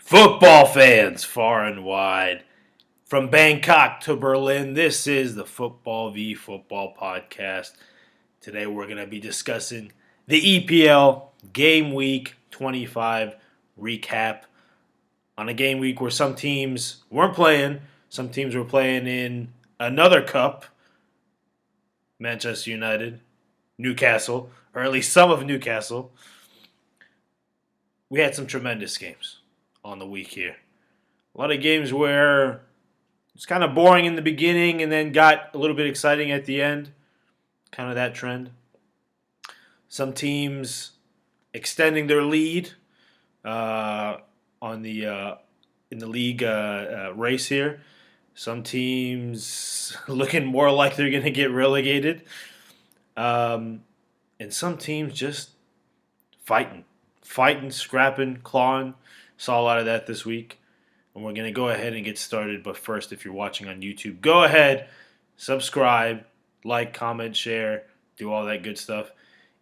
Football fans far and wide, from Bangkok to Berlin, this is the Football v Football podcast. Today we're going to be discussing the EPL Gameweek 25 recap on a game week where some teams weren't playing, some teams were playing in another cup, Manchester United, Newcastle, or at least some of Newcastle. We had some tremendous games on the week here. A lot of games where it's kind of boring in the beginning and then got a little bit exciting at the end. Kind of that trend. Some teams extending their lead in the league race here. Some teams looking more like they're going to get relegated. And some teams just fighting, scrapping, clawing. Saw a lot of that this week. And we're going to go ahead and get started. But first, if you're watching on YouTube, go ahead, subscribe, like, comment, share, do all that good stuff.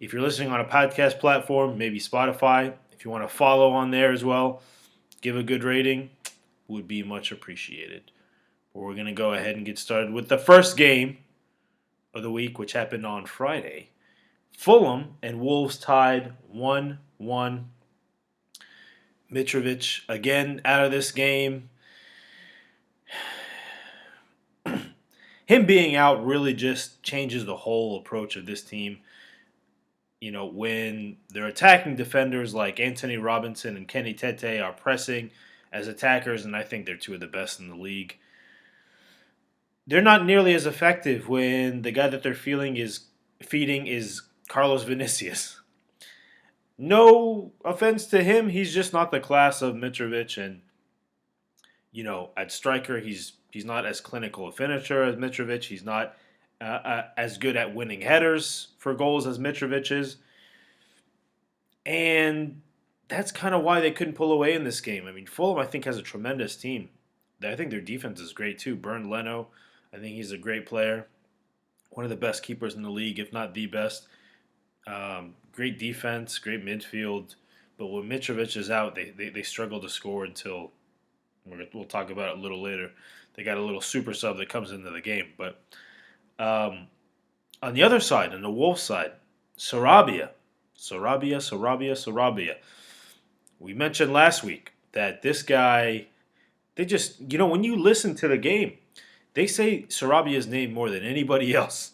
If you're listening on a podcast platform, maybe Spotify, if you want to follow on there as well, give a good rating, would be much appreciated. But we're going to go ahead and get started with the first game of the week, which happened on Friday. Fulham and Wolves tied 1-1. Mitrovic again out of this game. Him being out really just changes the whole approach of this team. You know, when they're attacking defenders like Anthony Robinson and Kenny Tete are pressing as attackers, and I think they're two of the best in the league, they're not nearly as effective when the guy that they're feeding is Carlos Vinicius. No offense to him, he's just not the class of Mitrovic, and at striker he's not as clinical a finisher as Mitrovic. He's not as good at winning headers for goals as Mitrovic is, and that's kind of why they couldn't pull away in this game. I mean, Fulham I think has a tremendous team. I think their defense is great too. Bernd Leno, I think he's a great player, one of the best keepers in the league, if not the best. Great defense, great midfield, but when Mitrovic is out, they struggle to score until we'll talk about it a little later. They got a little super sub that comes into the game. But on the other side, on the Wolves side, Sarabia. We mentioned last week that this guy, they just, when you listen to the game, they say Sarabia's name more than anybody else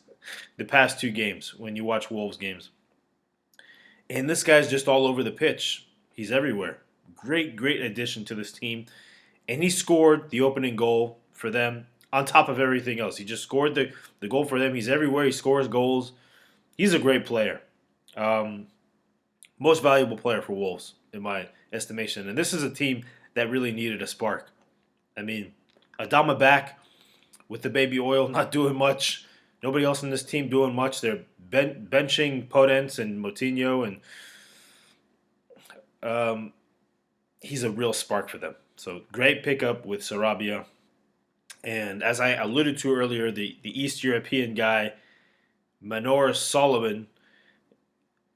the past two games when you watch Wolves games. And this guy's just all over the pitch. He's everywhere. Great addition to this team. And he scored the opening goal for them on top of everything else. He just scored the goal for them. He's everywhere. He scores goals. He's a great player. Most valuable player for Wolves, in my estimation. And this is a team that really needed a spark. I mean, Adama back with the baby oil, not doing much. Nobody else in this team doing much. They're benching Podence and Moutinho, and he's a real spark for them. So great pickup with Sarabia. And as I alluded to earlier, the East European guy, Manor Solomon,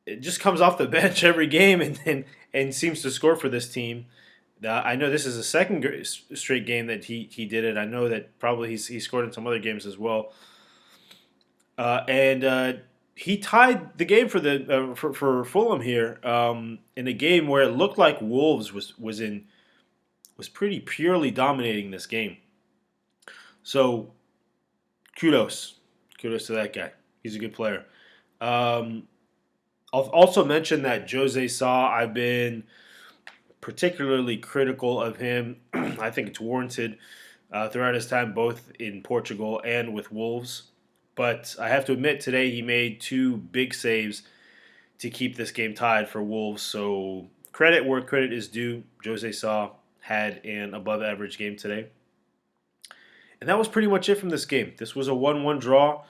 it just comes off the bench every game and seems to score for this team. I know this is the second straight game that he did it. I know that probably he scored in some other games as well. And he tied the game for Fulham here in a game where it looked like Wolves was pretty purely dominating this game. So kudos to that guy. He's a good player. I'll also mention that Jose Sa, I've been particularly critical of him. I think it's warranted throughout his time both in Portugal and with Wolves. But I have to admit, today he made two big saves to keep this game tied for Wolves. So credit where credit is due. Jose Sa had an above-average game today. And that was pretty much it from this game. This was a 1-1 draw.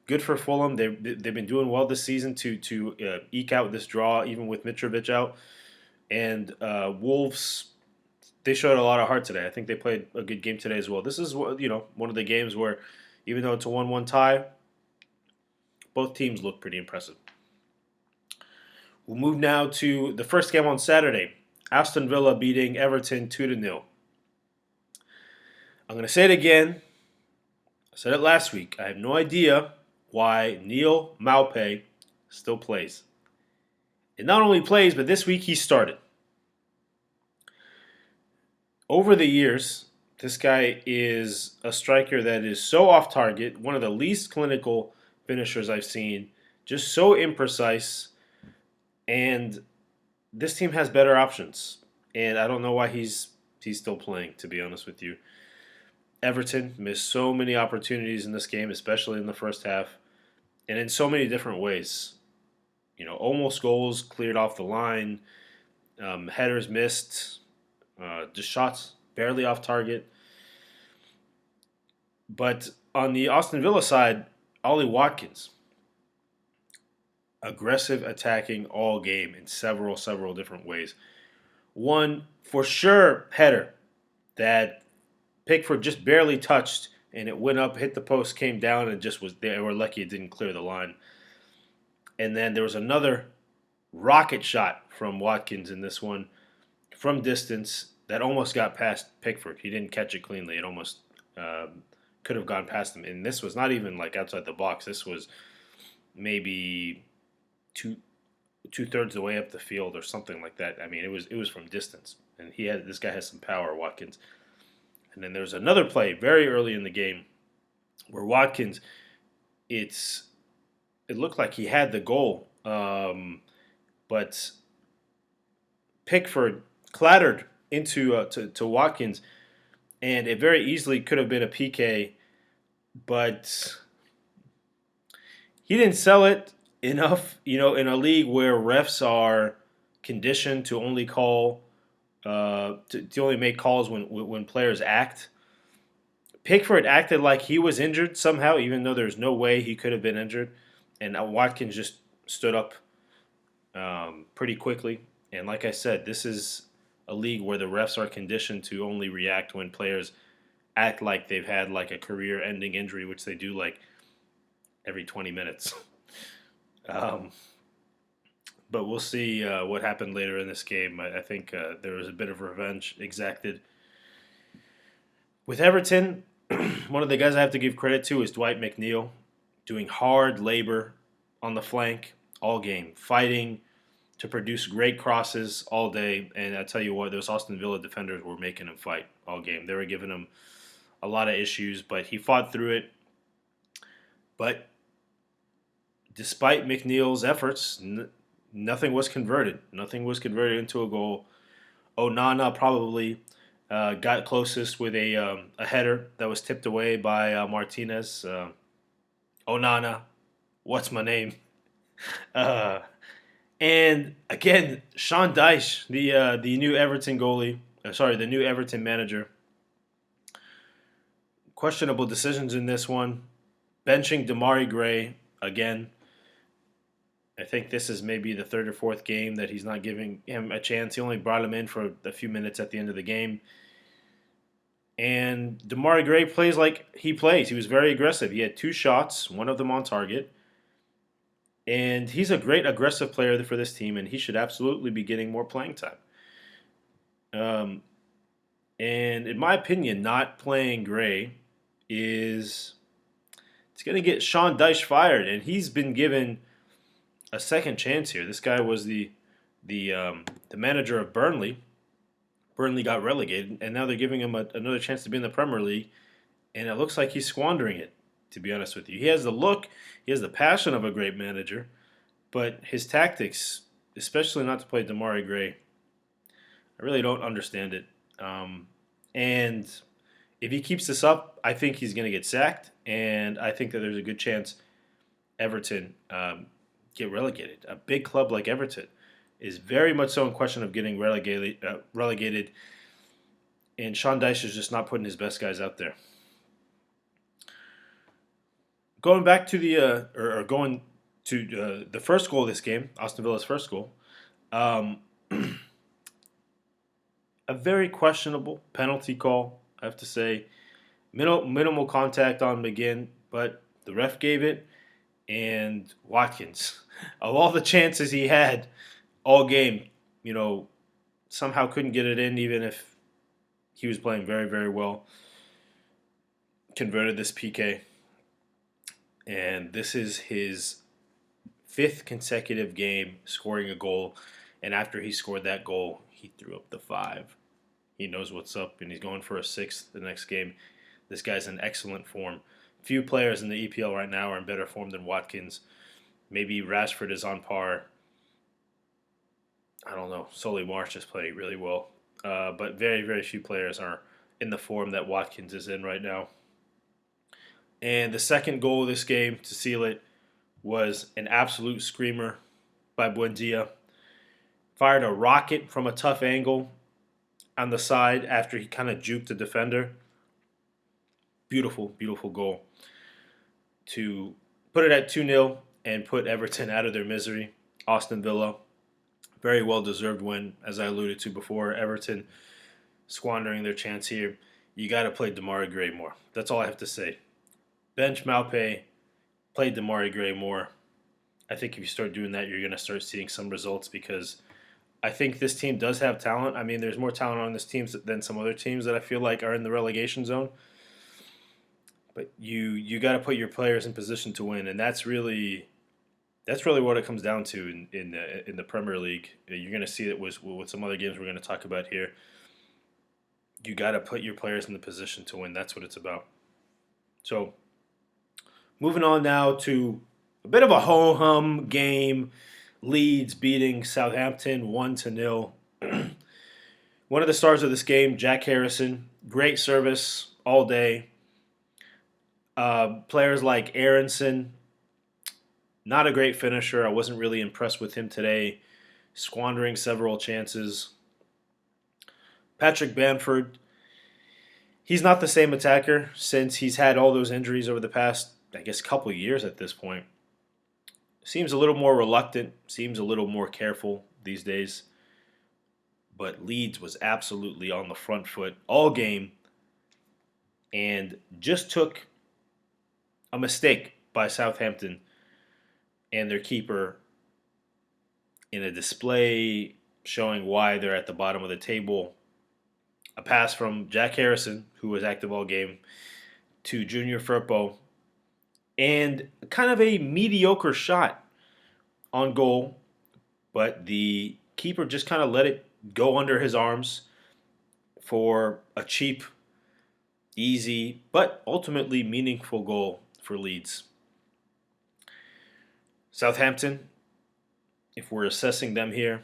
Good for Fulham. They've been doing well this season to eke out this draw, even with Mitrovic out. And Wolves, they showed a lot of heart today. I think they played a good game today as well. This is one of the games where, even though it's a 1-1 tie, both teams look pretty impressive. We'll move now to the first game on Saturday. Aston Villa beating Everton 2-0. I'm going to say it again. I said it last week. I have no idea why Neil Maupay still plays. And not only plays, but this week he started. Over the years, this guy is a striker that is so off target, one of the least clinical finishers I've seen, just so imprecise, and this team has better options. And I don't know why he's still playing, to be honest with you. Everton missed so many opportunities in this game, especially in the first half, and in so many different ways. Almost goals cleared off the line, headers missed, just shots barely off target. But on the Aston Villa side, Ollie Watkins, aggressive attacking all game in several different ways. One, for sure, header that Pickford just barely touched, and it went up, hit the post, came down, and just was there. They were lucky it didn't clear the line. And then there was another rocket shot from Watkins in this one from distance that almost got past Pickford. He didn't catch it cleanly. It almost could have gone past him. And this was not even like outside the box. This was maybe two-thirds of the way up the field or something like that. I mean, it was from distance. And this guy has some power, Watkins. And then there's another play very early in the game where Watkins, it looked like he had the goal, but Pickford clattered into to Watkins, and it very easily could have been a PK, but he didn't sell it enough. In a league where refs are conditioned to only call. To only make calls when players act. Pickford acted like he was injured somehow, even though there's no way he could have been injured. And Watkins just stood up pretty quickly. And like I said, this is a league where the refs are conditioned to only react when players act like they've had like a career-ending injury, which they do like every 20 minutes. But we'll see what happened later in this game. I think there was a bit of revenge exacted. With Everton, one of the guys I have to give credit to is Dwight McNeil, doing hard labor on the flank all game, fighting to produce great crosses all day. And I tell you what, those Aston Villa defenders were making him fight all game. They were giving him a lot of issues, but he fought through it. But despite McNeil's efforts, nothing was converted. Nothing was converted into a goal. Onana probably got closest with a header that was tipped away by Martinez. Onana, what's my name? And again, Sean Dyche, the new Everton goalie, the new Everton manager. Questionable decisions in this one. Benching Demarai Gray again. I think this is maybe the third or fourth game that he's not giving him a chance. He only brought him in for a few minutes at the end of the game. And Demarai Gray plays like he plays. He was very aggressive. He had 2 shots, one of them on target. And he's a great aggressive player for this team, and he should absolutely be getting more playing time. And in my opinion, not playing Gray it's going to get Sean Dyche fired, and he's been given a second chance here. This guy was the manager of Burnley. Burnley got relegated, and now they're giving him another chance to be in the Premier League, and it looks like he's squandering it, to be honest with you. He has the look, he has the passion of a great manager, but his tactics, especially not to play Demarai Gray, I really don't understand it. And if he keeps this up, I think he's going to get sacked, and I think that there's a good chance Everton get relegated. A big club like Everton is very much so in question of getting relegated, and Sean Dyche is just not putting his best guys out there. Going back to the first goal of this game, Aston Villa's first goal, a very questionable penalty call, I have to say. Minimal contact on McGinn, but the ref gave it, and Watkins, of all the chances he had all game, somehow couldn't get it in, even if he was playing very, very well. Converted this PK, and this is his fifth consecutive game scoring a goal. And after he scored that goal, he threw up the 5. He knows what's up, and he's going for a 6th the next game. This guy's in excellent form. Few players in the EPL right now are in better form than Watkins. Maybe Rashford is on par. I don't know. Solly March is playing really well. But very, very few players are in the form that Watkins is in right now. And the second goal of this game to seal it was an absolute screamer by Buendia. Fired a rocket from a tough angle on the side after he kind of juked the defender. Beautiful, beautiful goal to put it at 2-0 and put Everton out of their misery. Aston Villa, very well-deserved win, as I alluded to before. Everton squandering their chance here. You got to play Demarai Gray more. That's all I have to say. Bench Maupay, play Demarai Gray more. I think if you start doing that, you're going to start seeing some results because I think this team does have talent. I mean, there's more talent on this team than some other teams that I feel like are in the relegation zone. But you got to put your players in position to win, and that's really what it comes down to in the Premier League. You're going to see it with some other games we're going to talk about here. You got to put your players in the position to win. That's what it's about. So, moving on now to a bit of a ho-hum game. Leeds beating Southampton 1-0. One of the stars of this game, Jack Harrison, great service all day. Players like Aronson, not a great finisher. I wasn't really impressed with him today, squandering several chances. Patrick Bamford, he's not the same attacker since he's had all those injuries over the past, I guess, couple of years at this point. Seems a little more reluctant, seems a little more careful these days. But Leeds was absolutely on the front foot all game and just took a mistake by Southampton and their keeper in a display showing why they're at the bottom of the table. A pass from Jack Harrison, who was active all game, to Junior Firpo, and kind of a mediocre shot on goal, but the keeper just kind of let it go under his arms for a cheap, easy, but ultimately meaningful goal for Leeds. Southampton, if we're assessing them here,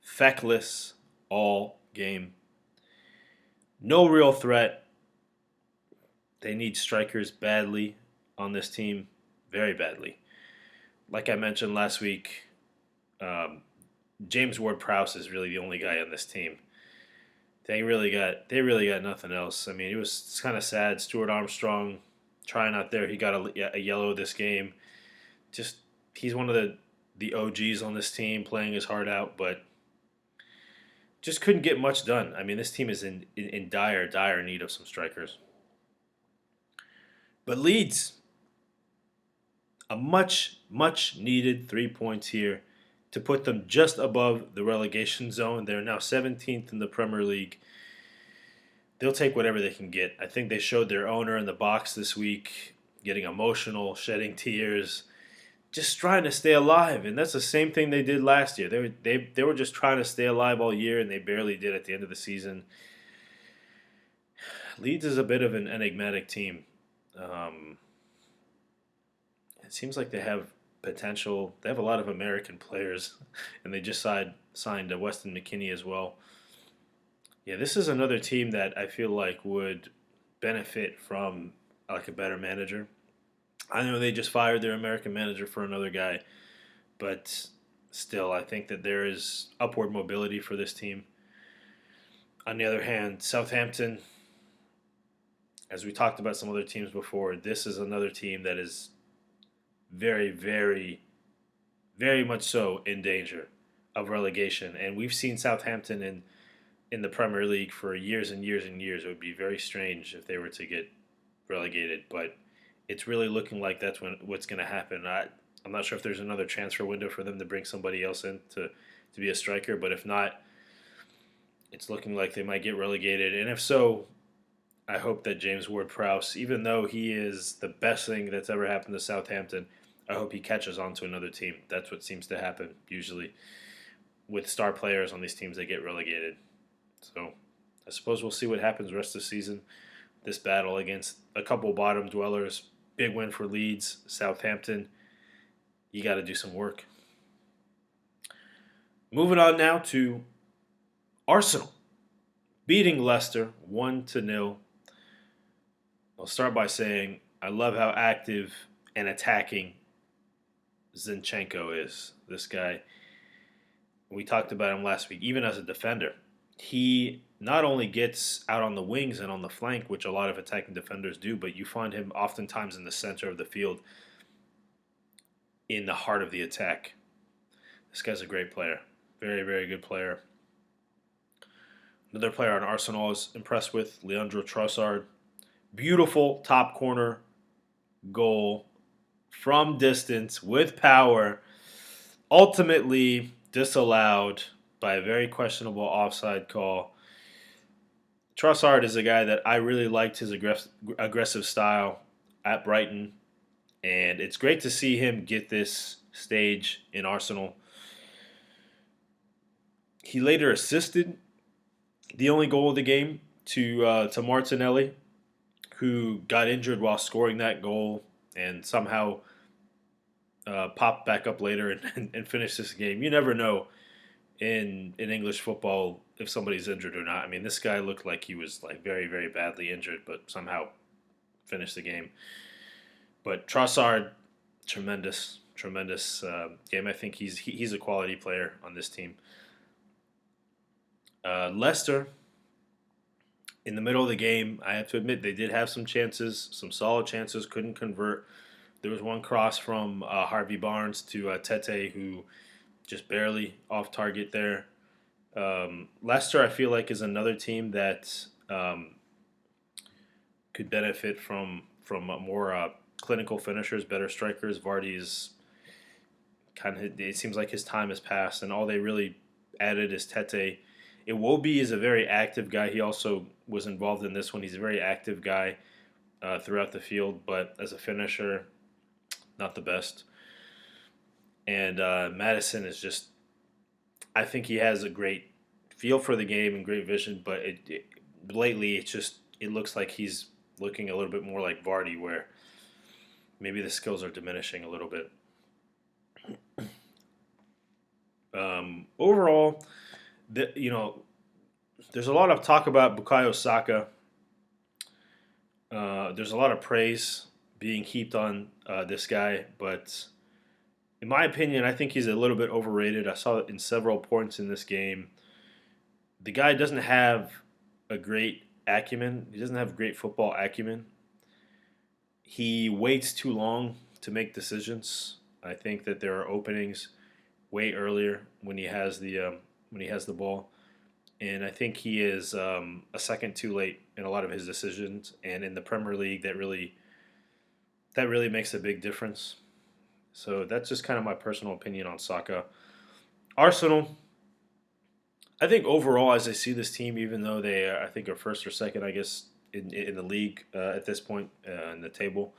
feckless all game. No real threat. They need strikers badly on this team, very badly. Like I mentioned last week, James Ward-Prowse is really the only guy on this team. They really got nothing else. I mean, it was kind of sad. Stuart Armstrong trying out there. He got a yellow this game. Just he's one of the OGs on this team, playing his heart out, but just couldn't get much done. I mean, this team is in dire need of some strikers. But Leeds, a much needed 3 points here to put them just above the relegation zone. They're now 17th in the Premier League. They'll take whatever they can get. I think they showed their owner in the box this week, getting emotional, shedding tears, just trying to stay alive. And that's the same thing they did last year. They were just trying to stay alive all year, and they barely did at the end of the season. Leeds is a bit of an enigmatic team. It seems like they have potential. They have a lot of American players, and they just signed Weston McKennie as well. Yeah, this is another team that I feel like would benefit from like a better manager. I know they just fired their American manager for another guy, but still, I think that there is upward mobility for this team. On the other hand, Southampton, as we talked about some other teams before, this is another team that is very, very, very much so in danger of relegation. And we've seen Southampton in the Premier League for years and years and years. It would be very strange if they were to get relegated, but it's really looking like that's what's going to happen. I'm not sure if there's another transfer window for them to bring somebody else in to be a striker, but if not, It's looking like they might get relegated, and if so, I hope that James Ward-Prowse, even though he is the best thing that's ever happened to Southampton, I hope he catches on to another team. That's what seems to happen usually with star players on these teams that get relegated. So I suppose we'll see what happens the rest of the season. This battle against a couple bottom dwellers, big win for Leeds, Southampton. You got to do some work. Moving on now to Arsenal beating Leicester 1-0. I'll start by saying I love how active and attacking Zinchenko is. This guy, we talked about him last week, even as a defender. He not only gets out on the wings and on the flank, which a lot of attacking defenders do, but you find him oftentimes in the center of the field, in the heart of the attack. This guy's a great player. Very, very good player. Another player on Arsenal I was impressed with, Leandro Trossard. Beautiful top corner goal from distance with power. Ultimately disallowed by a very questionable offside call. Trossard is a guy that I really liked his aggressive style at Brighton. And it's great to see him get this stage in Arsenal. He later assisted the only goal of the game to Martinelli, who got injured while scoring that goal and somehow popped back up later and finished this game. You never know in English football if somebody's injured or not. I mean, this guy looked like he was like very, very badly injured, but somehow finished the game. But Trossard, tremendous game. I think he's a quality player on this team. Leicester, in the middle of the game, I have to admit they did have some chances, some solid chances, couldn't convert. There was one cross from Harvey Barnes to Tete, who just barely off target there. Leicester, I feel like, is another team that could benefit from more clinical finishers, better strikers. Vardy's it seems like his time has passed, and all they really added is Tete. Iwobi is a very active guy. He also was involved in this one. He's a very active guy throughout the field, but as a finisher, not the best. And Madison is just, I think he has a great feel for the game and great vision, but lately it looks like he's looking a little bit more like Vardy, where maybe the skills are diminishing a little bit. Overall, there's a lot of talk about Bukayo Saka. There's a lot of praise being heaped on this guy, but in my opinion, I think he's a little bit overrated. I saw it in several points in this game. The guy doesn't have a great acumen. He doesn't have great football acumen. He waits too long to make decisions. I think that there are openings way earlier when he has the ball, and I think he is a second too late in a lot of his decisions. And in the Premier League, that really makes a big difference. So that's just kind of my personal opinion on Saka. Arsenal, I think overall, as I see this team, even though they I think are first or second, I guess in the league at this point in the table.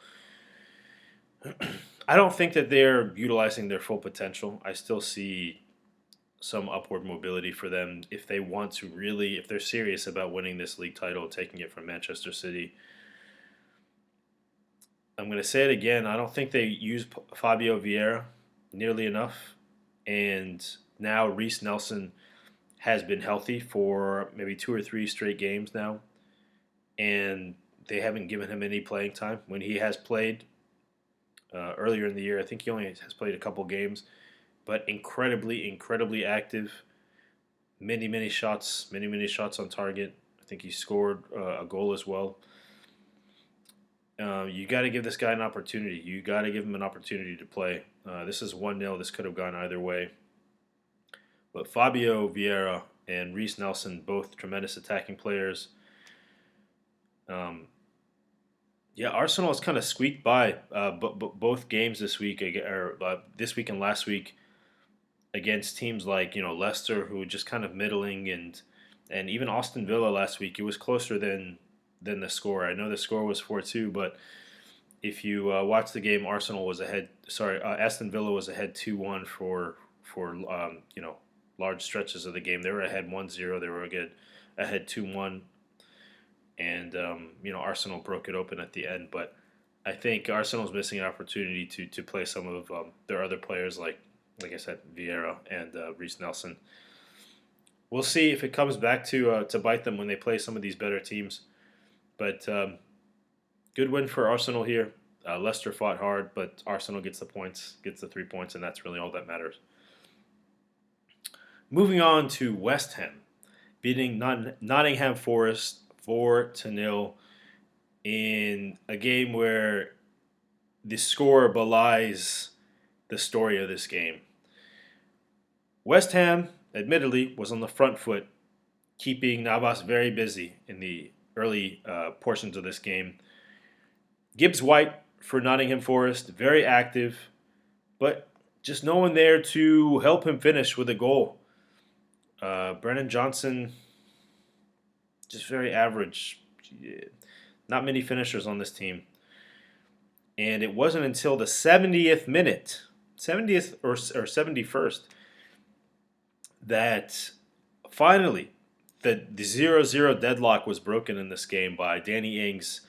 I don't think that they're utilizing their full potential. I still see some upward mobility for them if they want to really, if they're serious about winning this league title, taking it from Manchester City. I'm going to say it again. I don't think they use Fabio Vieira nearly enough. And now Reece Nelson has been healthy for maybe 2 or 3 straight games now. And they haven't given him any playing time. When he has played earlier in the year, I think he only has played a couple games. But incredibly active. Many shots on target. I think he scored a goal as well. You got to give this guy an opportunity. You got to give him an opportunity to play. This is 1-0. This could have gone either way. But Fabio Vieira and Reece Nelson, both tremendous attacking players. Arsenal has kind of squeaked by both games this week, or this week and last week, against teams like Leicester, who are just kind of middling, and And even Aston Villa last week, it was closer than the score. I know the score was 4-2, but if you watch the game, Arsenal was ahead. Sorry, Aston Villa was ahead 2-1 for large stretches of the game. They were ahead 1-0. They were ahead 2-1, and Arsenal broke it open at the end. But I think Arsenal's missing an opportunity to play some of their other players, like I said, Vieira and Reece Nelson. We'll see if it comes back to bite them when they play some of these better teams. But good win for Arsenal here. Leicester fought hard, but Arsenal gets the points, gets the 3 points, and that's really all that matters. Moving on to West Ham, beating Nottingham Forest 4-0 in a game where the score belies the story of this game. West Ham, admittedly, was on the front foot, keeping Navas very busy in the early portions of this game. Gibbs White for Nottingham Forest, very active, but just no one there to help him finish with a goal. Brennan Johnson, just very average. Not many finishers on this team. And it wasn't until the 70th minute, 70th or 71st, that finally the 0-0 deadlock was broken in this game by Danny Ings.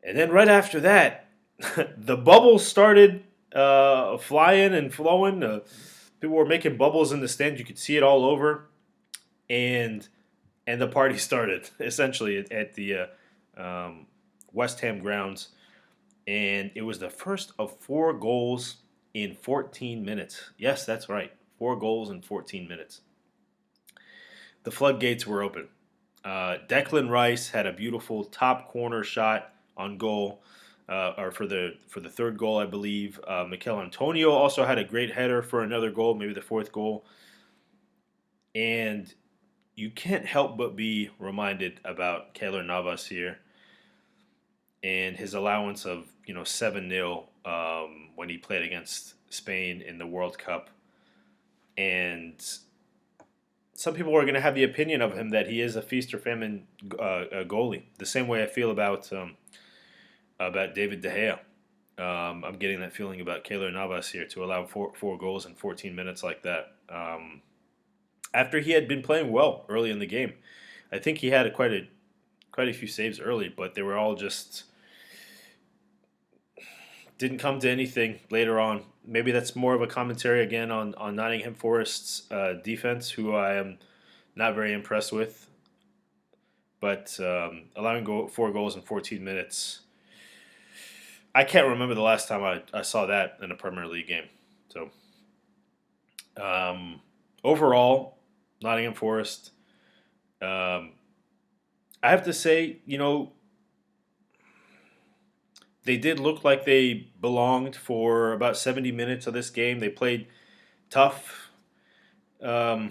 And then right after that, the bubbles started flying and flowing. People were making bubbles in the stand. You could see it all over. And the party started, essentially, at the West Ham grounds. And it was the first of 4 goals in 14 minutes. Yes, that's right. 4 goals in 14 minutes. The floodgates were open. Declan Rice had a beautiful top corner shot on goal, or for the third goal, I believe. Mikel Antonio also had a great header for another goal, maybe the 4th goal. And you can't help but be reminded about Keylor Navas here and his allowance of 7-0 when he played against Spain in the World Cup. And some people are going to have the opinion of him that he is a feast or famine goalie. The same way I feel about David De Gea. I'm getting that feeling about Keylor Navas here to allow four goals in 14 minutes like that. After he had been playing well early in the game, I think he had quite a few saves early, but they were all just didn't come to anything later on. Maybe that's more of a commentary again on Nottingham Forest's defense, who I am not very impressed with. But allowing 4 goals in 14 minutes, I can't remember the last time I saw that in a Premier League game. So overall, Nottingham Forest, I have to say, they did look like they belonged for about 70 minutes of this game. They played tough. But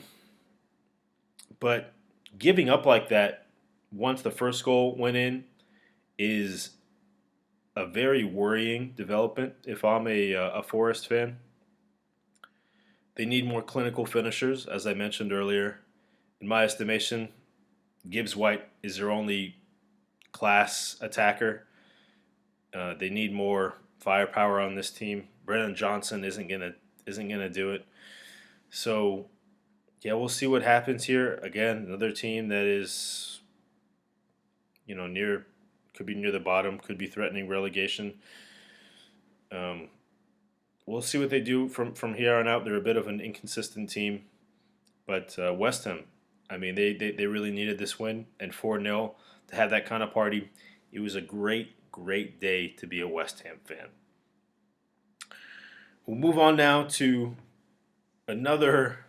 giving up like that once the first goal went in is a very worrying development if I'm a Forest fan. They need more clinical finishers, as I mentioned earlier. In my estimation, Gibbs White is their only class attacker. They need more firepower on this team. Brennan Johnson isn't gonna do it. So, yeah, we'll see what happens here. Again, another team that is, could be near the bottom, could be threatening relegation. We'll see what they do from here on out. They're a bit of an inconsistent team, but West Ham, I mean, they really needed this win, and 4-0 to have that kind of party. It was a great day to be a West Ham fan. We'll move on now to another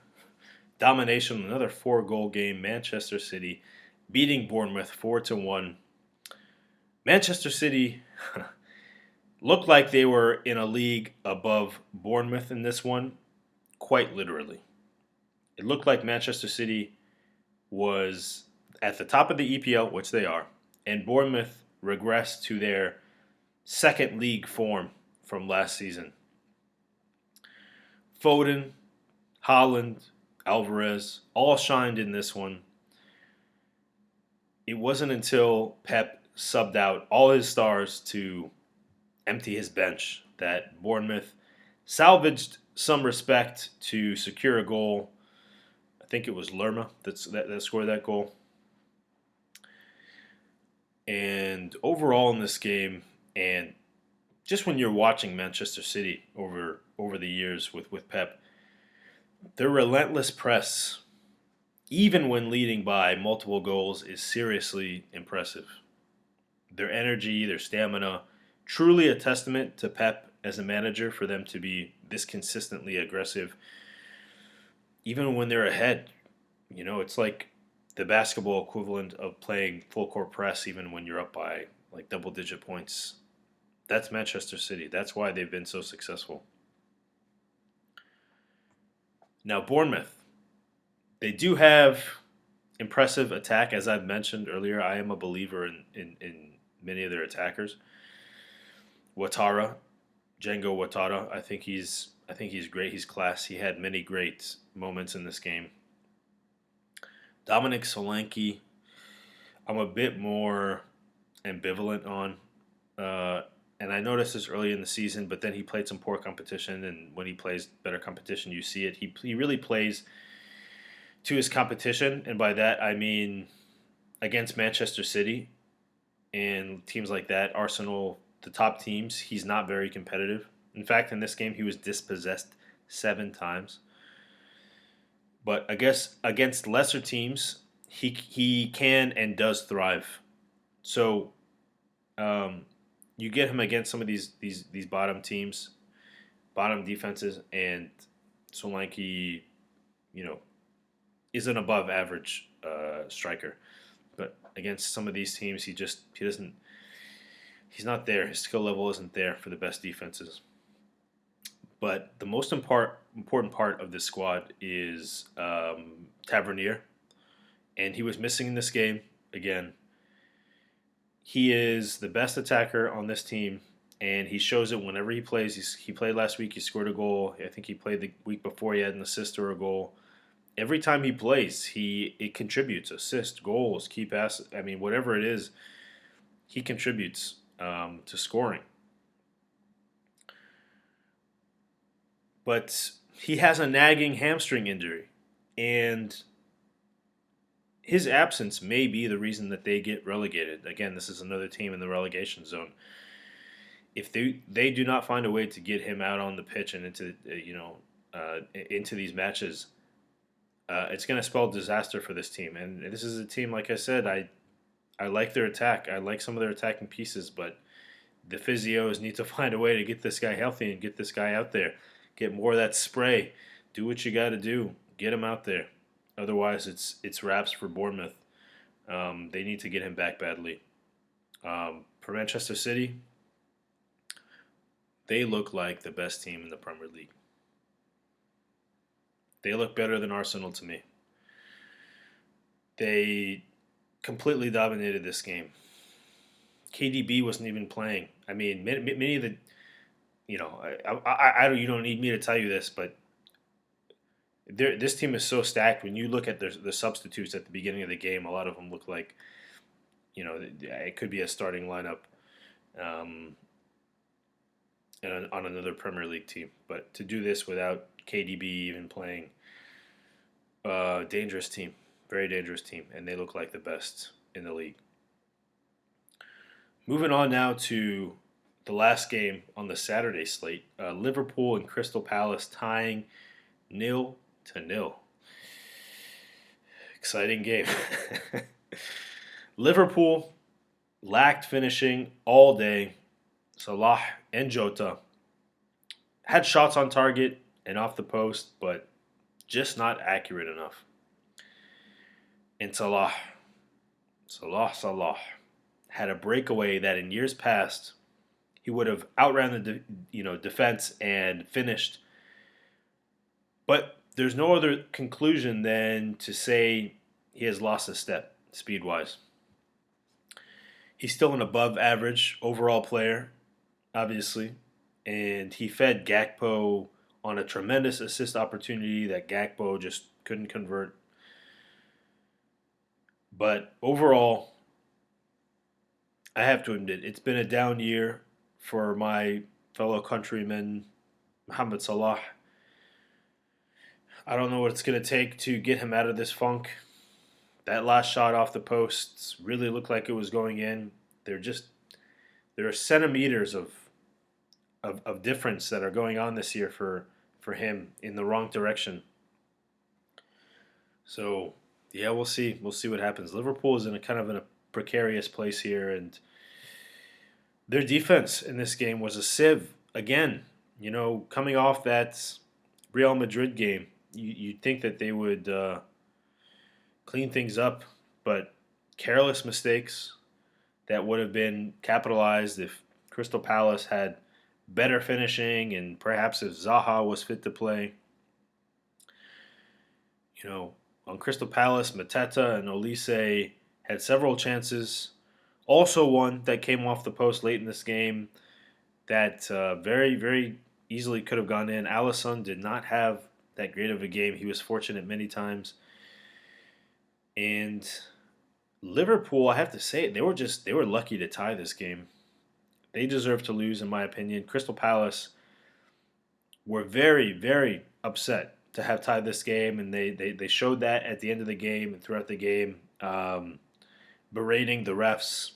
domination, another 4-goal game. Manchester City beating Bournemouth 4-1. Manchester City looked like they were in a league above Bournemouth in this one, quite literally. It looked like Manchester City was at the top of the EPL, which they are, and Bournemouth regressed to their second league form from last season. Foden, Haaland, Alvarez all shined in this one. It wasn't until Pep subbed out all his stars to empty his bench that Bournemouth salvaged some respect to secure a goal. I think it was Lerma that scored that goal. And overall in this game, and just when you're watching Manchester City over the years with Pep, their relentless press, even when leading by multiple goals, is seriously impressive. Their energy, their stamina, truly a testament to Pep as a manager for them to be this consistently aggressive, even when they're ahead. It's like the basketball equivalent of playing full court press, even when you're up by like double digit points. That's Manchester City. That's why they've been so successful. Now, Bournemouth, they do have impressive attack, as I've mentioned earlier. I am a believer in many of their attackers. Ouattara, Django Ouattara, I think he's great. He's class. He had many great moments in this game. Dominic Solanke, I'm a bit more ambivalent on. Uh, and I noticed this early in the season, but then he played some poor competition, and when he plays better competition, you see it. He really plays to his competition, and by that I mean against Manchester City and teams like that, Arsenal, the top teams, he's not very competitive. In fact, in this game, he was dispossessed 7 times. But I guess against lesser teams, he can and does thrive. So um, you get him against some of these bottom teams, bottom defenses, and Solanke, you know, is an above average striker. But against some of these teams, he doesn't he's not there. His skill level isn't there for the best defenses. But the most important part of this squad is Tavernier, and he was missing in this game again. He is the best attacker on this team, and he shows it whenever he plays. He played last week. He scored a goal. I think he played the week before. He had an assist or a goal. Every time he plays, it contributes, assist, goals, key passes. I mean, whatever it is, he contributes to scoring. But he has a nagging hamstring injury, and his absence may be the reason that they get relegated. Again, this is another team in the relegation zone. If they do not find a way to get him out on the pitch and into these matches, it's going to spell disaster for this team. And this is a team, like I said, I like their attack. I like some of their attacking pieces, but the physios need to find a way to get this guy healthy and get this guy out there. Get more of that spray. Do what you got to do. Get him out there. Otherwise, it's wraps for Bournemouth. They need to get him back badly. For Manchester City, they look like the best team in the Premier League. They look better than Arsenal to me. They completely dominated this game. KDB wasn't even playing. I mean, many of the, I don't. You don't need me to tell you this, but this team is so stacked. When you look at the substitutes at the beginning of the game, a lot of them look like, it could be a starting lineup, um, on another Premier League team. But to do this without KDB even playing, dangerous team, very dangerous team, and they look like the best in the league. Moving on now to the last game on the Saturday slate, Liverpool and Crystal Palace tying 0-0. Exciting game. Liverpool lacked finishing all day. Salah and Jota had shots on target and off the post, but just not accurate enough. And Salah had a breakaway that in years past he would have outran the defense and finished. But there's no other conclusion than to say he has lost a step speed-wise. He's still an above-average overall player, obviously, and he fed Gakpo on a tremendous assist opportunity that Gakpo just couldn't convert. But overall, I have to admit, it's been a down year for my fellow countryman, Mohamed Salah. I don't know what it's going to take to get him out of this funk. That last shot off the posts really looked like it was going in. They're just there are centimeters of difference that are going on this year for him in the wrong direction. So yeah, we'll see. We'll see what happens. Liverpool is in a kind of in a precarious place here, and their defense in this game was a sieve again. You know, coming off that Real Madrid game, you'd think that they would clean things up, but careless mistakes that would have been capitalized if Crystal Palace had better finishing and perhaps if Zaha was fit to play. You know, on Crystal Palace, Mateta and Olise had several chances. Also, one that came off the post late in this game that very, very easily could have gone in. Alisson did not have that great of a game. He was fortunate many times. And Liverpool, I have to say, they were lucky to tie this game. They deserve to lose, in my opinion. Crystal Palace were very, very upset to have tied this game, and they showed that at the end of the game and throughout the game, berating the refs.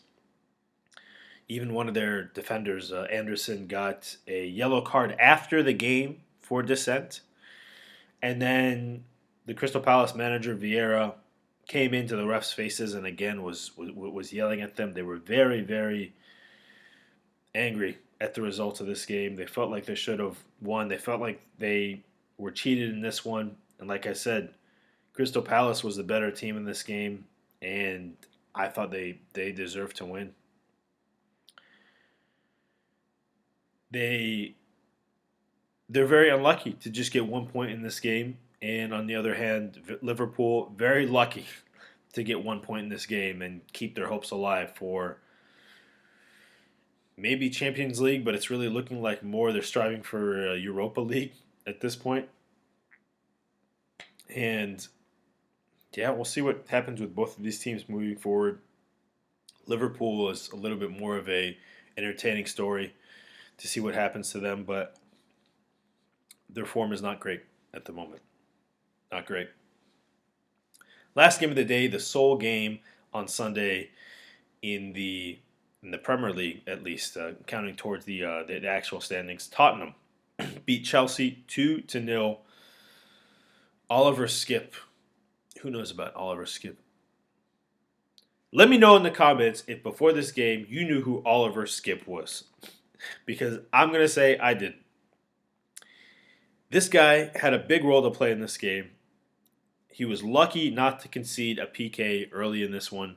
Even one of their defenders, Anderson, got a yellow card after the game for dissent. And then the Crystal Palace manager, Vieira, came into the refs' faces and again was yelling at them. They were very, very angry at the results of this game. They felt like they should have won. They felt like they were cheated in this one. And like I said, Crystal Palace was the better team in this game, and I thought they deserved to win. They're very unlucky to just get 1 point in this game, and on the other hand, Liverpool very lucky to get 1 point in this game and keep their hopes alive for maybe Champions League, but it's really looking like more they're striving for Europa League at this point. And yeah, we'll see what happens with both of these teams moving forward. Liverpool is a little bit more of a entertaining story to see what happens to them, but their form is not great at the moment. Not great. Last game of the day, the sole game on Sunday in the Premier League, at least, counting towards the actual standings. Tottenham beat Chelsea 2-0. Oliver Skip. Who knows about Oliver Skip? Let me know in the comments if before this game you knew who Oliver Skip was. Because I'm going to say I did. This guy had a big role to play in this game. He was lucky not to concede a PK early in this one.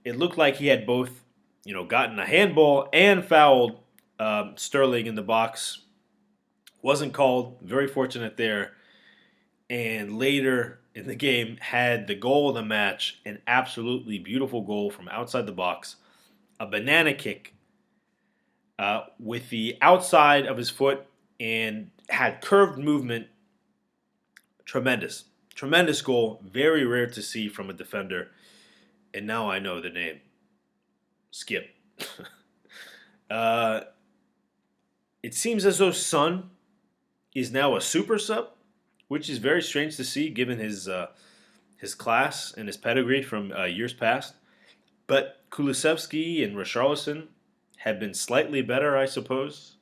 It looked like he had both, gotten a handball and fouled Sterling in the box. Wasn't called. Very fortunate there. And later in the game had the goal of the match, an absolutely beautiful goal from outside the box. A banana kick with the outside of his foot and had curved movement. Tremendous. Tremendous goal. Very rare to see from a defender. And now I know the name. Skip. It seems as though Son is now a super sub, which is very strange to see given his class and his pedigree from years past. But Kulusevski and Richarlison have been slightly better, I suppose.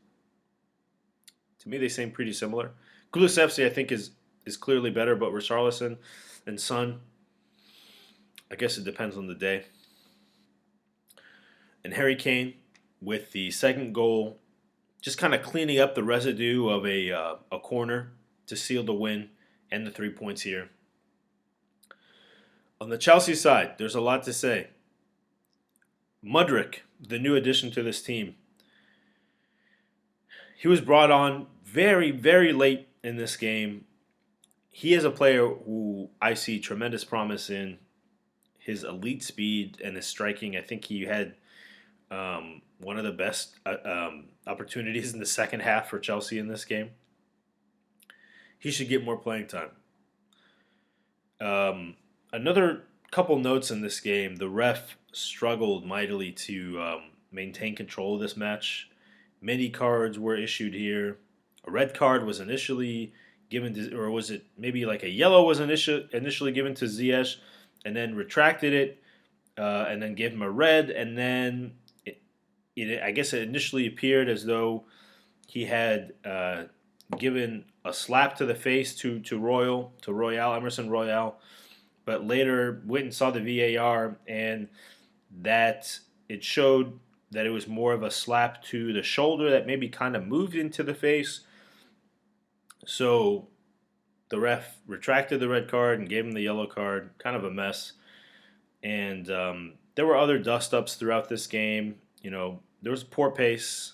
To me, they seem pretty similar. Kulusevski, I think, is clearly better, but Richarlison and Son, I guess it depends on the day. And Harry Kane with the second goal, just kind of cleaning up the residue of a corner to seal the win and the 3 points here. On the Chelsea side, there's a lot to say. Mudryk, the new addition to this team, he was brought on very, very late in this game. He is a player who I see tremendous promise in. His elite speed and his striking. I think he had one of the best opportunities in the second half for Chelsea in this game. He should get more playing time. Another couple notes in this game. The ref struggled mightily to maintain control of this match. Many cards were issued here. A red card was initially given to, or was it maybe like a yellow was initially given to Ziyech, and then retracted it, and then gave him a red, and then I guess it initially appeared as though he had given a slap to the face to Emerson Royale, but later went and saw the VAR, and that it showed that it was more of a slap to the shoulder that maybe kind of moved into the face. So the ref retracted the red card and gave him the yellow card. Kind of a mess. And there were other dust-ups throughout this game. There was poor pace.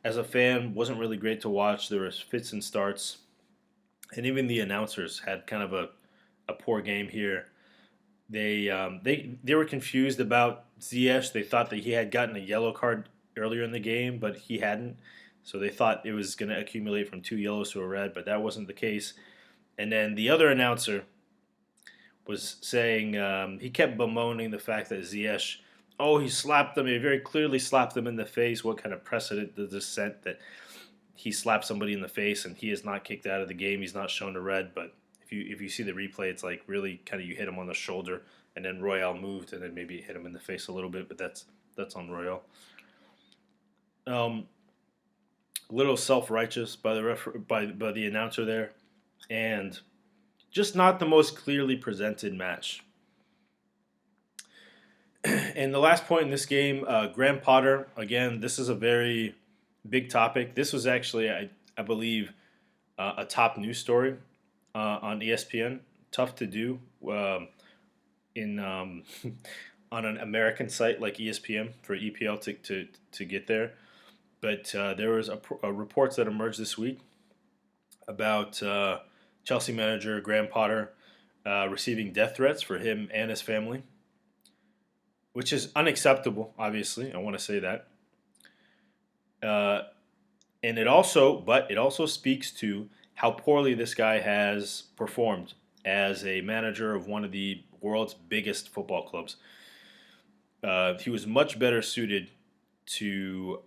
As a fan, wasn't really great to watch. There was fits and starts. And even the announcers had kind of a poor game here. They were confused about Ziyech. They thought that he had gotten a yellow card earlier in the game, but he hadn't. So they thought it was going to accumulate from 2 yellows to a red, but that wasn't the case. And then the other announcer was saying he kept bemoaning the fact that Ziyech, he slapped him. He very clearly slapped him in the face. What kind of precedent does this set that he slapped somebody in the face and he is not kicked out of the game? He's not shown a red, but if you see the replay, it's like really kind of you hit him on the shoulder and then Royale moved and then maybe hit him in the face a little bit, but that's on Royale. A little self-righteous by the announcer there, and just not the most clearly presented match. And the last point in this game, Graham Potter, again, this is a very big topic. This was actually, I believe, a top news story on ESPN. Tough to do in on an American site like ESPN for EPL to get there. But there was a reports that emerged this week about Chelsea manager Graham Potter receiving death threats for him and his family, which is unacceptable. Obviously, I want to say that. And it also speaks to how poorly this guy has performed as a manager of one of the world's biggest football clubs. He was much better suited to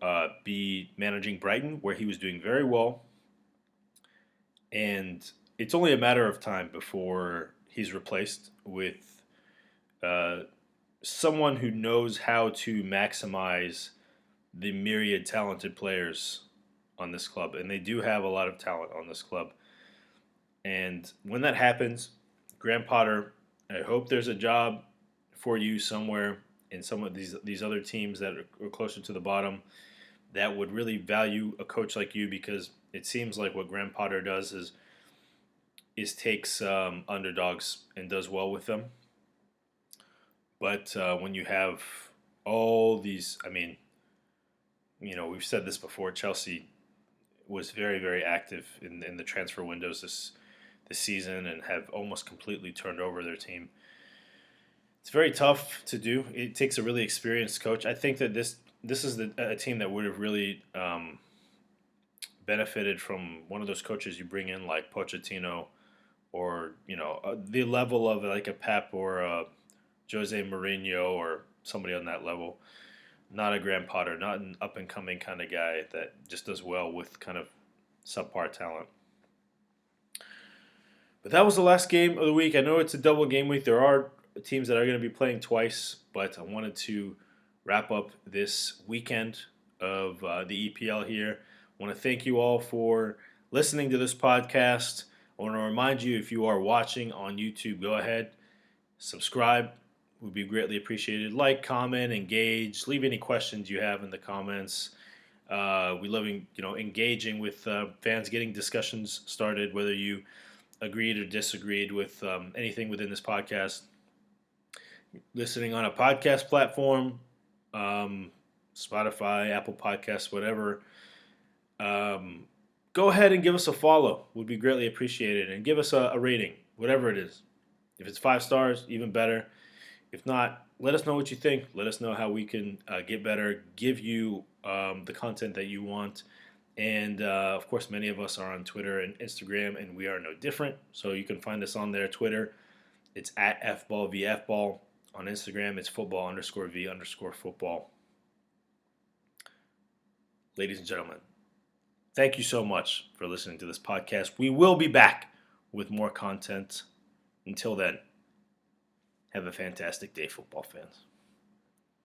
be managing Brighton, where he was doing very well. And it's only a matter of time before he's replaced with someone who knows how to maximize the myriad talented players on this club. And they do have a lot of talent on this club. And when that happens, Graham Potter, I hope there's a job for you somewhere in some of these other teams that are closer to the bottom that would really value a coach like you, because it seems like what Graham Potter does is takes underdogs and does well with them. But when you have all these, we've said this before, Chelsea was very, very active in the transfer windows this season and have almost completely turned over their team. It's very tough to do. It takes a really experienced coach. I think that this is a team that would have really benefited from one of those coaches you bring in like Pochettino, or the level of like a Pep or a Jose Mourinho or somebody on that level. Not a Graham Potter, not an up-and-coming kind of guy that just does well with kind of subpar talent. But that was the last game of the week. I know it's a double game week. There are teams that are going to be playing twice, but I wanted to wrap up this weekend of the EPL here. I want to thank you all for listening to this podcast. I want to remind you, if you are watching on YouTube, go ahead, subscribe. Would be greatly appreciated. Like, comment, engage. Leave any questions you have in the comments. We love engaging with fans, getting discussions started, whether you agreed or disagreed with anything within this podcast. Listening on a podcast platform, Spotify, Apple Podcasts, whatever. Go ahead and give us a follow. Would be greatly appreciated. And give us a rating, whatever it is. If it's 5 stars, even better. If not, let us know what you think. Let us know how we can get better, give you the content that you want. And, of course, many of us are on Twitter and Instagram, and we are no different. So you can find us on there, Twitter It's at FBallVFball. On Instagram, it's football_V_football. Ladies and gentlemen, thank you so much for listening to this podcast. We will be back with more content. Until then, have a fantastic day, football fans.